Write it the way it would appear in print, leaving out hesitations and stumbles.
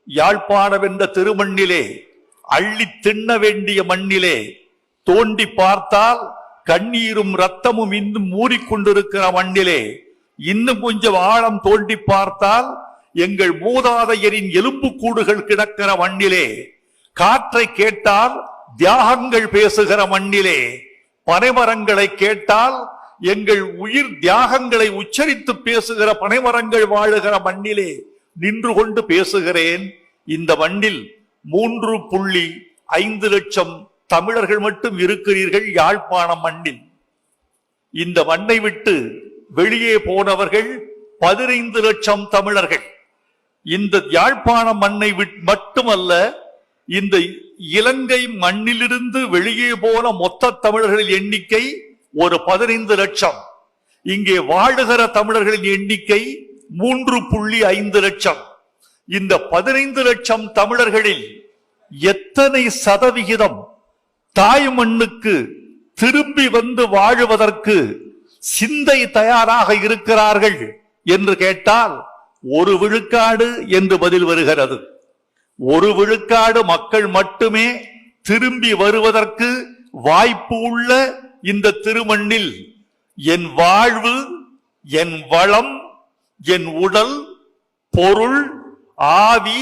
யாழ்ப்பாணம் என்ற திருமண்ணிலே, அள்ளி திண்ண வேண்டிய மண்ணிலே தோண்டி பார்த்தால் கண்ணீரும் ரத்தமும் இன்னும் மூறிக்கொண்டிருக்கிற மண்ணிலே, இன்னும் கொஞ்சம் ஆழம் தோண்டி பார்த்தால் எங்கள் மூதாதையரின் எலும்பு கூடுகள் கிடக்கிற மண்ணிலே, காற்றை கேட்டால் தியாகங்கள் பேசுகிற மண்ணிலே, பனைமரங்களை கேட்டால் எங்கள் உயிர் தியாகங்களை உச்சரித்து பேசுகிற பனைமரங்கள் வாழுகிற மண்ணிலே நின்று கொண்டு பேசுகிறேன். இந்த மண்ணில் 3.5 லட்சம் தமிழர்கள் மட்டும் இருக்கிறீர்கள். யாழ்ப்பாணம் மண்ணில் இந்த மண்ணை விட்டு வெளியே போனவர்கள் 15 லட்சம் தமிழர்கள். இந்த யாழ்ப்பாணம் மண்ணை மட்டுமல்ல, இந்த இலங்கை மண்ணிலிருந்து வெளியே போன மொத்த தமிழர்களின் எண்ணிக்கை ஒரு 15 லட்சம். இங்கே வாழுகிற தமிழர்களின் எண்ணிக்கை 3.5 லட்சம். இந்த 15 லட்சம் தமிழர்களில் எத்தனை சதவிகிதம் தாய் மண்ணுக்கு திரும்பி வந்து வாழுவதற்கு சிந்தை தயாராக இருக்கிறார்கள் என்று கேட்டால் 1 விழுக்காடு என்று பதில் வருகிறது. 1 விழுக்காடு மக்கள் மட்டுமே திரும்பி வருவதற்கு வாய்ப்பு உள்ள இந்த திருமண்ணில் என் வாழ்வு, என் வளம், என் உடல், பொருள், ஆவி